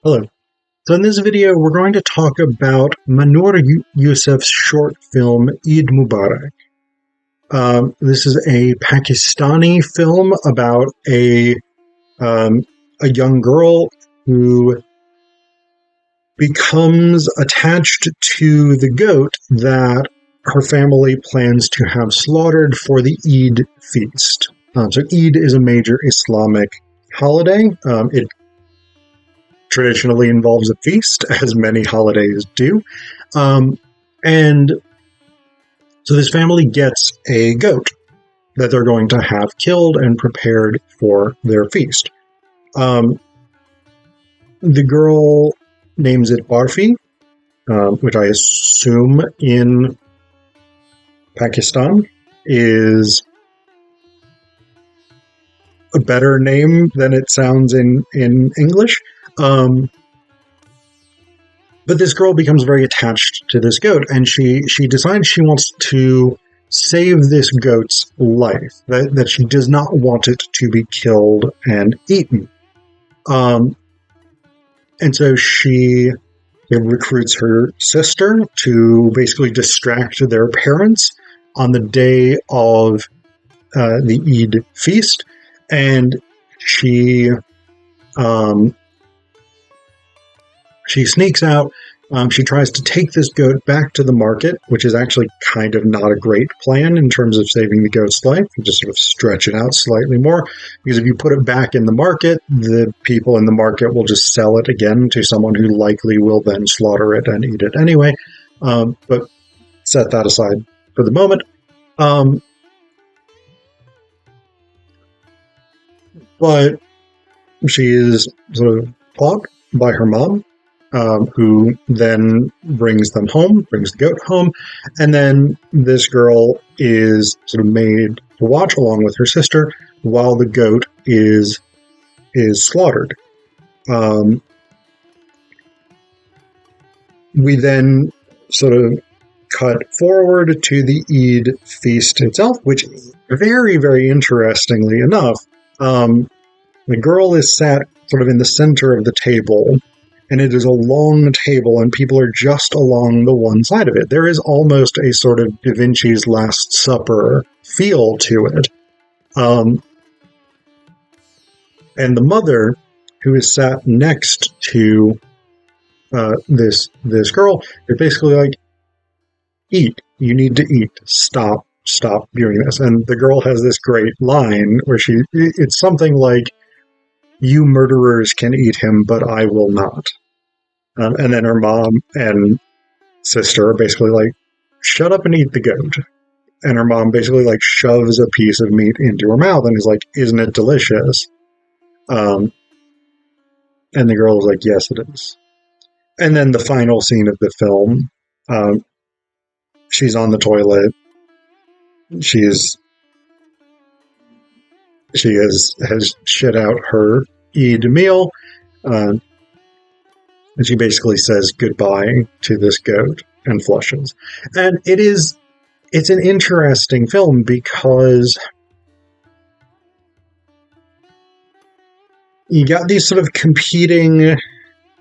Hello. So in this video, we're going to talk about Mahnoor Euceph's short film, Eid Mubarak. This is a Pakistani film about a young girl who becomes attached to the goat that her family plans to have slaughtered for the Eid feast. So Eid is a major Islamic holiday. It traditionally involves a feast, as many holidays do. And so this family gets a goat that they're going to have killed and prepared for their feast. The girl names it Barfi, which I assume in Pakistan is a better name than it sounds in English. But this girl becomes very attached to this goat, and she decides she wants to save this goat's life, that she does not want it to be killed and eaten. And so she recruits her sister to basically distract their parents on the day of the Eid feast, and she sneaks out. She tries to take this goat back to the market, which is actually kind of not a great plan in terms of saving the goat's life. You just sort of stretch it out slightly more, because if you put it back in the market, the people in the market will just sell it again to someone who likely will then slaughter it and eat it anyway. But set that aside for the moment. But she is sort of caught by her mom, who then brings them home, brings the goat home, and then this girl is sort of made to watch along with her sister while the goat is slaughtered. We then sort of cut forward to the Eid feast itself, which very, very interestingly enough, the girl is sat sort of in the center of the table, and it is a long table, and people are just along the one side of it. There is almost a sort of Da Vinci's Last Supper feel to it. And the mother, who is sat next to this girl, is basically like, eat. You need to eat. Stop doing this. And the girl has this great line where it's something like, you murderers can eat him, but I will not. And then her mom and sister are basically like, shut up and eat the goat. And her mom basically like shoves a piece of meat into her mouth and is like, isn't it delicious? And the girl is like, yes, it is. And then the final scene of the film, she's on the toilet. She has shit out her Eid meal, and she basically says goodbye to this goat and flushes. And it's an interesting film because you got these sort of competing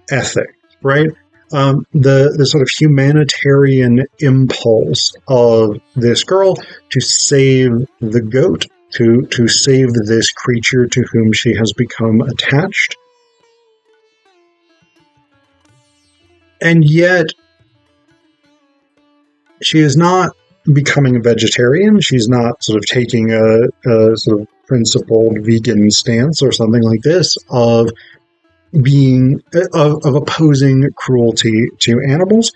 ethics, right? The sort of humanitarian impulse of this girl to save the goat, to save this creature to whom she has become attached. And yet, she is not becoming a vegetarian. She's not sort of taking a sort of principled vegan stance or something like this of opposing cruelty to animals.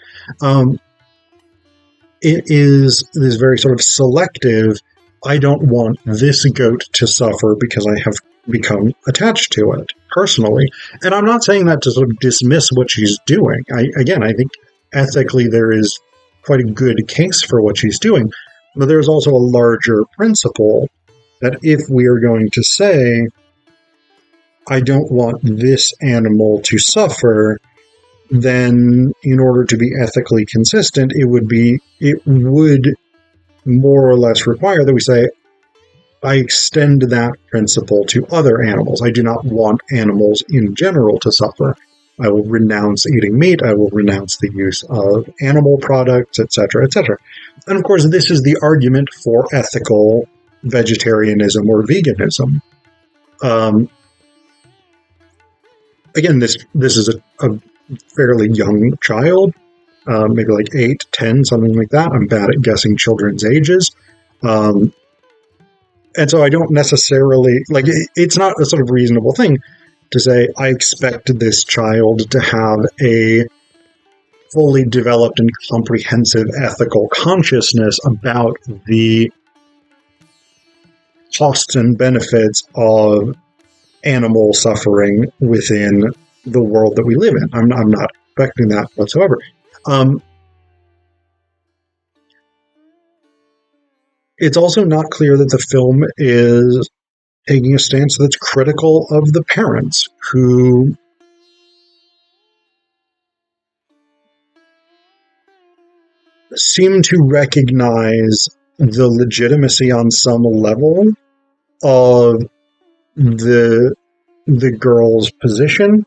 It is this very sort of selective, I don't want this goat to suffer because I have become attached to it personally. And I'm not saying that to sort of dismiss what she's doing. I think ethically there is quite a good case for what she's doing, but there's also a larger principle that if we are going to say, I don't want this animal to suffer, then in order to be ethically consistent, it would more or less require that we say, I extend that principle to other animals. I do not want animals in general to suffer. I will renounce eating meat. I will renounce the use of animal products, etc., etc. And of course, this is the argument for ethical vegetarianism or veganism. Again, this is a fairly young child, maybe like 8, 10, something like that. I'm bad at guessing children's ages. And so I don't necessarily, like, it's not a sort of reasonable thing to say, I expect this child to have a fully developed and comprehensive ethical consciousness about the costs and benefits of animal suffering within the world that we live in. I'm not expecting that whatsoever. It's also not clear that the film is taking a stance that's critical of the parents who seem to recognize the legitimacy on some level of the girl's position,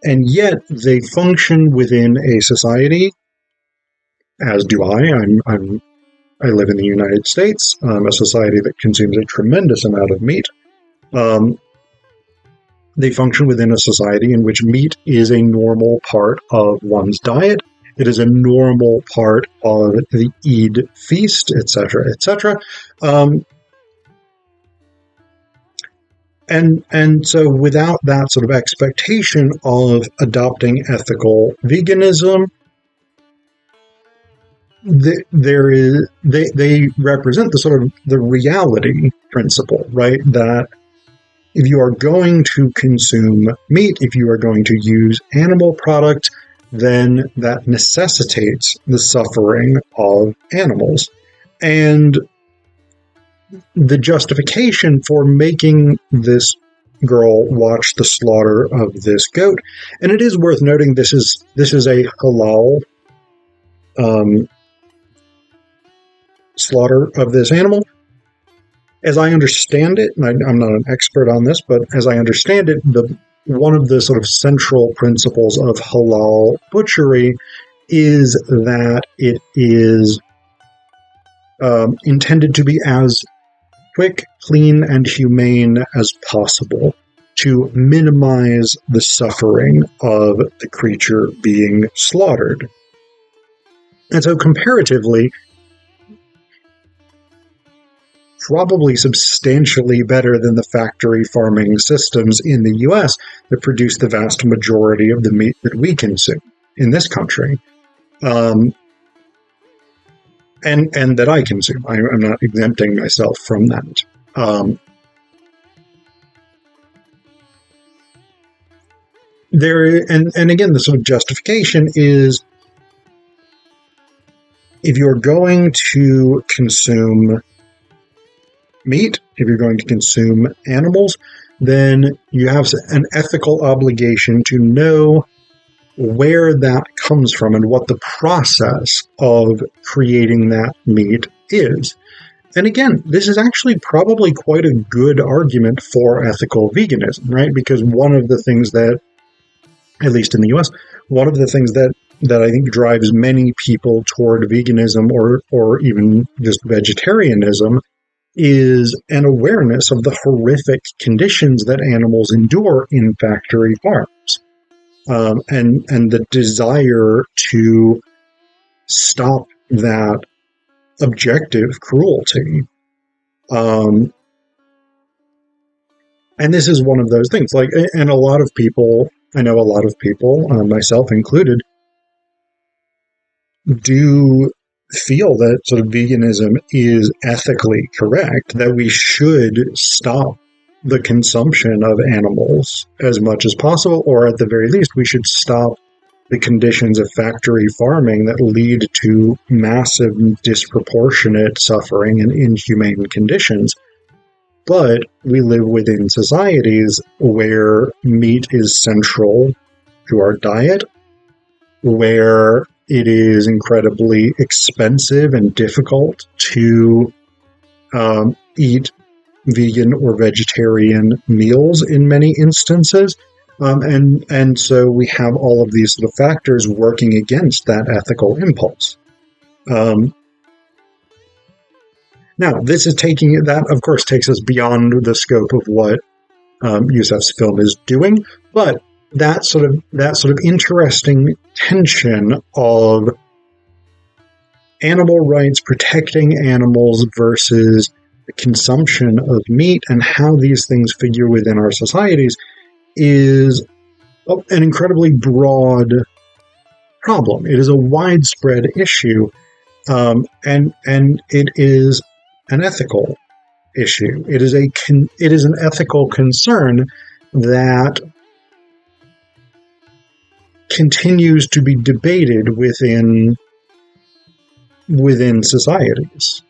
and yet they function within a society, as do I. I live in the United States, a society that consumes a tremendous amount of meat. They function within a society in which meat is a normal part of one's diet. It is a normal part of the Eid feast, etc., etc. And so without that sort of expectation of adopting ethical veganism, they represent the sort of the reality principle, right? That if you are going to consume meat, if you are going to use animal products, then that necessitates the suffering of animals. And the justification for making this girl watch the slaughter of this goat, and it is worth noting this is a halal slaughter of this animal. As I understand it, and I'm not an expert on this, but as I understand it, one of the sort of central principles of halal butchery is that it is intended to be as quick, clean, and humane as possible to minimize the suffering of the creature being slaughtered. And so comparatively, probably substantially better than the factory farming systems in the US that produce the vast majority of the meat that we consume in this country. And that I consume. I'm not exempting myself from that. And again, the sort of justification is, if you're going to consume meat, if you're going to consume animals, then you have an ethical obligation to know where that comes from and what the process of creating that meat is. And again, this is actually probably quite a good argument for ethical veganism, right? Because one of the things that, at least in the US, one of the things that I think drives many people toward veganism or even just vegetarianism is an awareness of the horrific conditions that animals endure in factory farms. And the desire to stop that objective cruelty. And this is one of those things. Like, and a lot of people, I know a lot of people, myself included, do feel that sort of veganism is ethically correct, that we should stop the consumption of animals as much as possible, or at the very least, we should stop the conditions of factory farming that lead to massive, disproportionate suffering and inhumane conditions. But we live within societies where meat is central to our diet, where it is incredibly expensive and difficult to eat vegan or vegetarian meals in many instances. And so we have all of these sort of factors working against that ethical impulse. Now, this is that, of course, takes us beyond the scope of what Euceph's film is doing, but that sort of interesting tension of animal rights, protecting animals versus the consumption of meat, and how these things figure within our societies is an incredibly broad problem. It is a widespread issue, and it is an ethical issue. It is an ethical concern that continues to be debated within societies.